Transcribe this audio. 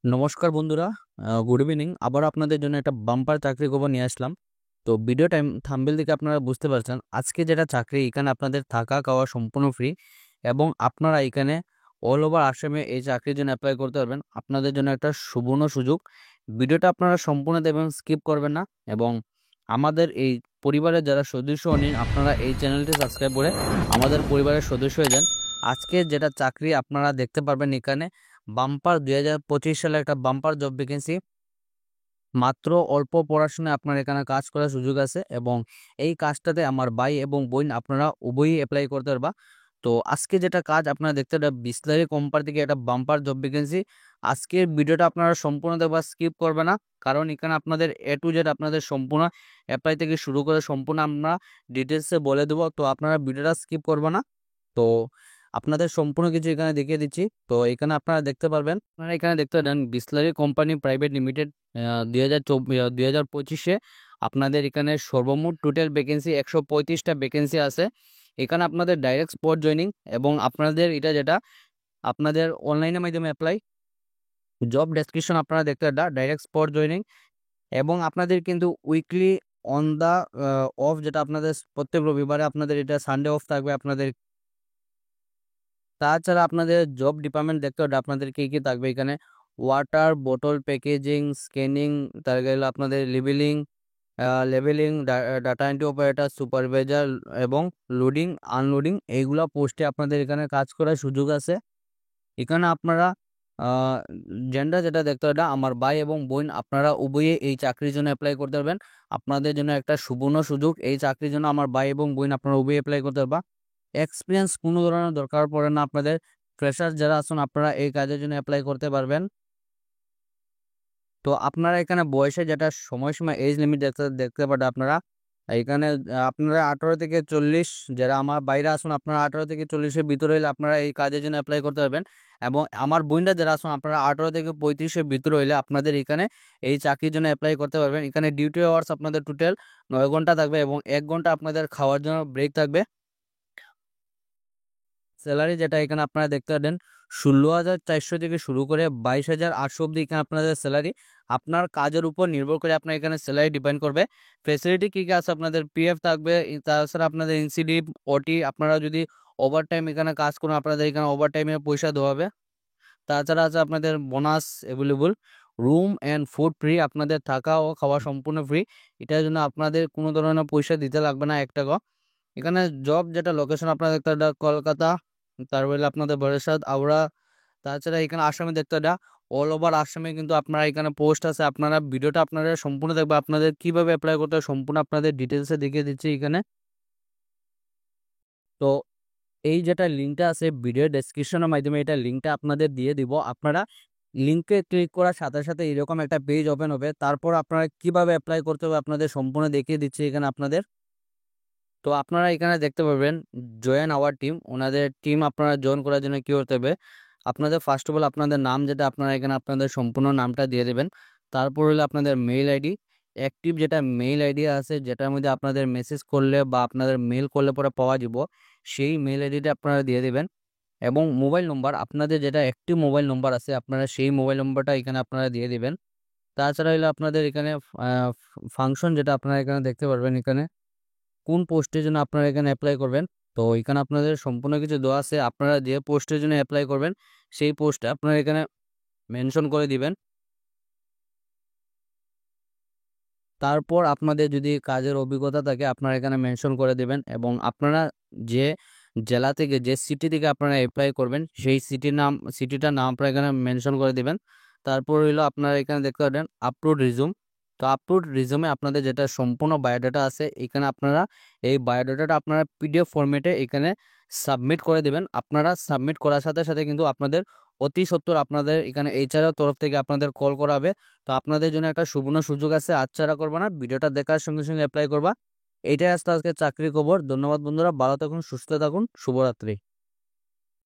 নমস্কার বন্ধুরা, good evening. আবার আপনাদের জন্য একটা বাম্পার চাকরি খবর নিয়ে আসলাম। তো ভিডিও থাম্বনেল থেকে আপনারা বুঝতে পারছেন আজকে যেটা চাকরি, এখানে আপনাদের থাকা খাওয়া সম্পূর্ণ ফ্রি এবং আপনারা এখানে অল ওভার আসামে এই চাকরির জন্য অ্যাপ্লাই করতে পারবেন। আপনাদের জন্য একটা সুবর্ণ সুযোগ। ভিডিওটা আপনারা সম্পূর্ণ দেখবেন, স্কিপ করবেন না। এবং আমাদের এই পরিবারের যারা সদস্য নেন, আপনারা এই চ্যানেলটি সাবস্ক্রাইব করে আমাদের পরিবারের সদস্য হয়ে যান। আজকে যেটা চাকরি আপনারা দেখতে পারবেন এখানে বাম্পার 2025 সালে একটা বাম্পার জব ভ্যাকেন্সি। মাত্র অল্প পড়াশোনায় আপনার এখানে কাজ করার সুযোগ আছে এবং এই কাজটাতে আমার ভাই এবং বোন আপনারা উভয়ই অ্যাপ্লাই করতে পারবা। তো আজকে যেটা কাজ আপনারা দেখতে পাবেন, বিসলারি কোম্পানি থেকে একটা বাম্পার জব ভ্যাকেন্সি। আজকের ভিডিওটা আপনারা সম্পূর্ণ দেখবা, স্কিপ করবে না, কারণ এখানে আপনাদের এ টু জেড আপনাদের সম্পূর্ণ অ্যাপ্লাই থেকে শুরু করে সম্পূর্ণ আমরা ডিটেলসে বলে দেবো। তো আপনারা ভিডিওটা স্কিপ করবে না। তো আপনাদের সম্পূর্ণ কিছু এখানে দেখিয়ে দিচ্ছি। তো এখানে আপনারা দেখতে পারবেন, আপনারা এখানে দেখতে পারেন বিসলারি কোম্পানি প্রাইভেট লিমিটেড 2025-এ আপনাদের এখানে সর্বমোট টোটাল ভ্যাকেন্সি 135টা ভ্যাকেন্সি আছে। এখানে আপনাদের ডাইরেক্ট স্পট জয়নিং এবং আপনাদের এটা যেটা আপনাদের অনলাইনের মাধ্যমে অ্যাপ্লাই জব ডেসক্রিপশন আপনারা দেখতে পারেন ডাইরেক্ট স্পট জয়নিং। এবং আপনাদের কিন্তু উইকলি অন দা অফ, যেটা আপনাদের প্রত্যেক রবিবারে আপনাদের এটা সানডে অফ থাকবে আপনাদের। তাছাড়া আপনাদের জব ডিপার্টমেন্ট দেখতে হবে আপনাদের কি কি থাকবে এখানে: ওয়াটার বোতল প্যাকেজিং, স্ক্যানিং, তার গেলে আপনাদের labelling, data entry operator, supervisor এবং লোডিং আনলোডিং, এইগুলা পোস্টে আপনাদের এখানে কাজ করার সুযোগ আছে। এখানে আপনারা জেন্ডার যেটা দেখতে হবে, আমার ভাই এবং বোন আপনারা উভয়ে এই চাকরির জন্য অ্যাপ্লাই করতে পারবেন। আপনাদের জন্য একটা সুবর্ণ সুযোগ, এই চাকরির জন্য আমার ভাই এবং বোন আপনারা উভয়ে অ্যাপ্লাই করতে পারবা। এক্সপিরিয়েন্স কোনো ধরনের দরকার পড়ে না আপনাদের। ফ্রেশার যারা আছেন আপনারা এই কাজের জন্য অ্যাপ্লাই করতে পারবেন। তো আপনারা এখানে বয়সে যেটা সময়সীমা এজ লিমিট দেখতে দেখতে পারেন আপনারা এখানে আপনারা 18 থেকে 40, যারা আমার বাইরে আসুন আপনারা 18 থেকে 40-এর ভিতরে হইলে আপনারা এই কাজের জন্য অ্যাপ্লাই করতে পারবেন। এবং আমার বোনরা যারা আসুন আপনারা 18 থেকে 35-এর ভিতরে হইলে আপনাদের এখানে এই চাকরির জন্য অ্যাপ্লাই করতে পারবেন। এখানে ডিউটি আওয়ার্স আপনাদের টোটাল 9 ঘন্টা থাকবে এবং 1 ঘন্টা আপনাদের খাওয়ার জন্য ব্রেক থাকবে। স্যালারি যেটা এখানে আপনারা দেখতে পারেন 16,400 থেকে শুরু করে 22,800 অব্দি এখানে আপনাদের স্যালারি। আপনার কাজের উপর নির্ভর করে আপনার এখানে স্যালারি ডিপেন্ড করবে। ফেসিলিটি কী কী আছে আপনাদের: পিএফ থাকবে, তাছাড়া আপনাদের ইনসিডিভ, ওটি, আপনারা যদি ওভার টাইম এখানে কাজ করুন আপনাদের এখানে ওভার টাইমের পয়সা দেওয়া হবে। তাছাড়া আছে আপনাদের bonus available, room and food free, আপনাদের থাকা ও খাওয়া সম্পূর্ণ ফ্রি। এটার জন্য আপনাদের কোনো ধরনের পয়সা দিতে লাগবে না 1 টাকা। এখানে জব যেটা লোকেশন আপনারা দেখতে পারেন কলকাতা, তারপরে আপনাদের বরিশাল, হাওড়া। তাছাড়া এখানে আসামে দেখতে পারেন অল ওভার আসামে কিন্তু আপনারা এখানে পোস্ট আছে। আপনারা ভিডিওটা আপনারা সম্পূর্ণ দেখবে, আপনাদের কিভাবে অ্যাপ্লাই করতে হয় সম্পূর্ণ আপনাদের ডিটেলসে দেখিয়ে দিচ্ছি এখানে। তো এই যেটা লিঙ্কটা আছে ভিডিও ডেসক্রিপশনের মাধ্যমে, এটা লিঙ্কটা আপনাদের দিয়ে দিব। আপনারা লিঙ্কে ক্লিক করার সাথে সাথে এরকম একটা পেজ ওপেন হবে। তারপর আপনারা কিভাবে অ্যাপ্লাই করতে হবে আপনাদের সম্পূর্ণ দেখিয়ে দিচ্ছি এখানে আপনাদের। তো আপনারা এখানে দেখতে পাবেন জয়েন আওয়ার টিম, ওনাদের টিম আপনারা জয়েন করার জন্য কী করতে হবে, আপনাদের ফার্স্ট অফ অল আপনাদের নাম যেটা আপনারা এখানে আপনাদের সম্পূর্ণ নামটা দিয়ে দেবেন। তারপর হলো আপনাদের মেইল আইডি, অ্যাক্টিভ যেটা মেইল আইডি আছে যেটার মধ্যে আপনাদের মেসেজ করলে বা আপনাদের মেল করলে পরে পাওয়া যাব, সেই মেইল আইডিটা আপনারা দিয়ে দেবেন। এবং মোবাইল নম্বর, আপনাদের যেটা অ্যাক্টিভ মোবাইল নম্বর আছে আপনারা সেই মোবাইল নম্বরটা এখানে আপনারা দিয়ে দিবেন। তাছাড়া হলো আপনাদের এখানে ফাংশন যেটা আপনারা এখানে দেখতে পারবেন, এখানে কোন পোস্টের জন্য আপনারা এখানে অ্যাপ্লাই করবেন। তো এখানে আপনাদের সম্পূর্ণ কিছু দেওয়া আছে, আপনারা যে পোস্টের জন্য অ্যাপ্লাই করবেন সেই পোস্টটা আপনারা এখানে মেনশন করে দিবেন। তারপর আপনাদের যদি কাজের অভিজ্ঞতা থাকে আপনারা এখানে মেনশন করে দেবেন এবং আপনারা যে জেলা থেকে যে সিটি থেকে আপনারা অ্যাপ্লাই করবেন সেই সিটিটার নাম আপনারা এখানে মেনশন করে দিবেন। তারপর হইলো আপনারা এখানে দেখতে পাবেন আপলোড রিজুম। তো আপলোড রিজুমে আপনাদের যেটা সম্পূর্ণ বায়োডাটা আছে এখানে আপনারা এই বায়োডাটাটা আপনারা পিডিএফ ফরম্যাটে এখানে সাবমিট করে দেবেন। আপনারা সাবমিট করার সাথে সাথে কিন্তু আপনাদের অতি সত্বর আপনাদের এখানে এইচআর তরফ থেকে আপনাদের কল করা হবে। তো আপনাদের জন্য একটা সুবর্ণ সুযোগ আছে, আচ্ছাড়া করবা না, ভিডিওটা দেখার সঙ্গে সঙ্গে অ্যাপ্লাই করবা। এইটাই আজকে চাকরি খবর। ধন্যবাদ বন্ধুরা, ভালো থাকুন, সুস্থ থাকুন, শুভরাত্রি।